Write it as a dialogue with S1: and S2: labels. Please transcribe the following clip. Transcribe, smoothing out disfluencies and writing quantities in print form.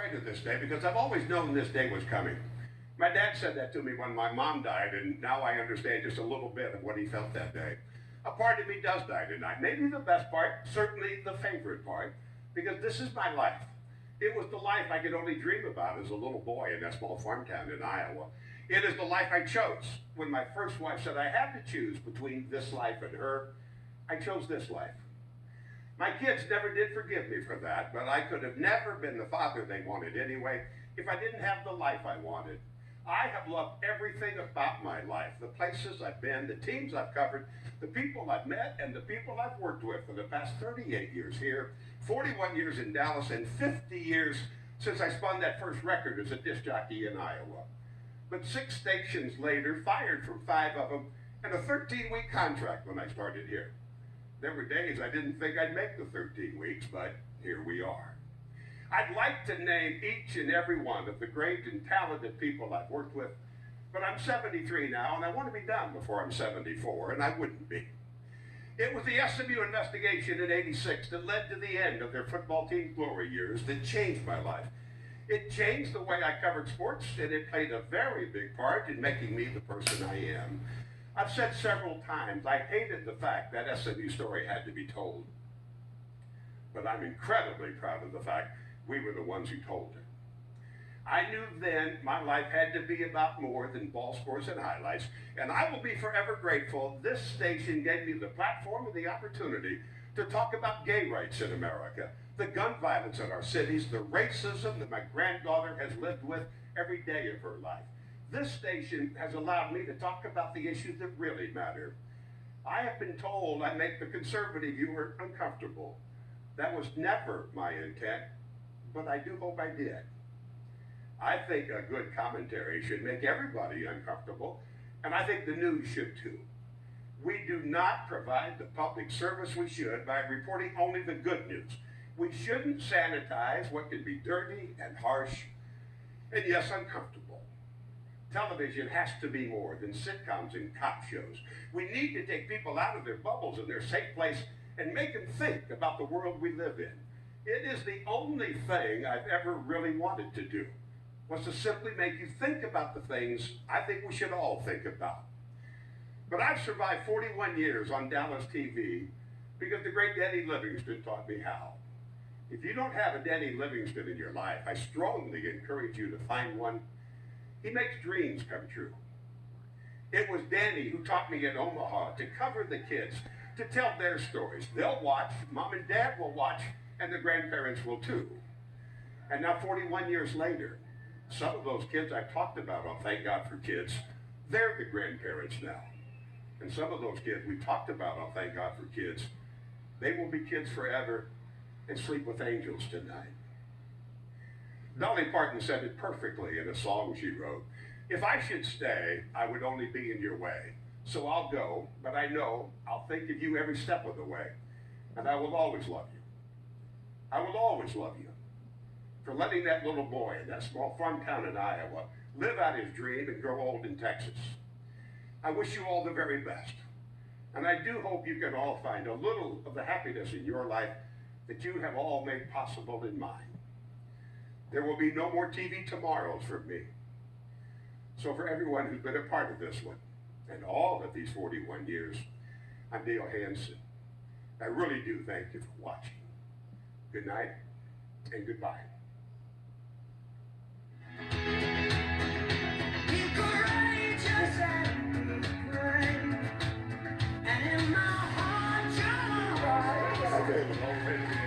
S1: afraid of this day because I've always known this day was coming. My dad said that to me when my mom died, and now I understand just a little bit of what he felt that day. A part of me does die tonight. Maybe the best part, certainly the favorite part, because this is my life. It was the life I could only dream about as a little boy in that small farm town in Iowa. It is the life I chose. When my first wife said I had to choose between this life and her, I chose this life. My kids never did forgive me for that, but I could have never been the father they wanted anyway if I didn't have the life I wanted. I have loved everything about my life, the places I've been, the teams I've covered, the people I've met, and the people I've worked with for the past 38 years here, 41 years in Dallas, and 50 years since I spun that first record as a disc jockey in Iowa. But 6 stations later, fired from 5 of them, and a 13-week contract when I started here. There were days I didn't think I'd make the 13 weeks, but here we are. I'd like to name each and every one of the great and talented people I've worked with, but I'm 73 now, and I want to be done before I'm 74, and I wouldn't be. It was the SMU investigation in '86 that led to the end of their football team's glory years that changed my life. It changed the way I covered sports, and it played a very big part in making me the person I am. I've said several times I hated the fact that SMU story had to be told, but I'm incredibly proud of the fact we were the ones who told it. I knew then my life had to be about more than ball scores and highlights, and I will be forever grateful this station gave me the platform and the opportunity to talk about gay rights in America, the gun violence in our cities, the racism that my granddaughter has lived with every day of her life. This station has allowed me to talk about the issues that really matter. I have been told I make the conservative viewer uncomfortable. That was never my intent, but I do hope I did. I think a good commentary should make everybody uncomfortable, and I think the news should too. We do not provide the public service we should by reporting only the good news. We shouldn't sanitize what can be dirty and harsh, and yes, uncomfortable. Television has to be more than sitcoms and cop shows. We need to take people out of their bubbles and their safe place and make them think about the world we live in. It is the only thing I've ever really wanted to do, was to simply make you think about the things I think we should all think about. But I've survived 41 years on Dallas TV because the great Denny Livingston taught me how. If you don't have a Denny Livingston in your life, I strongly encourage you to find one. He makes dreams come true. It was Danny who taught me in Omaha to cover the kids, to tell their stories. They'll watch, mom and dad will watch, and the grandparents will too. And now 41 years later, some of those kids I talked about on Thank God for Kids, they're the grandparents now. And some of those kids we talked about on Thank God for Kids, they will be kids forever and sleep with angels tonight. Dolly Parton said it perfectly in a song she wrote. If I should stay, I would only be in your way. So I'll go, but I know I'll think of you every step of the way. And I will always love you. I will always love you for letting that little boy in that small farm town in Iowa live out his dream and grow old in Texas. I wish you all the very best. And I do hope you can all find a little of the happiness in your life that you have all made possible in mine. There will be no more TV tomorrows for me. So for everyone who's been a part of this one, and all of these 41 years, I'm Dale Hansen. I really do thank you for watching. Good night and goodbye.
S2: Be courageous and be brave, and in my heart you're right.
S1: Okay,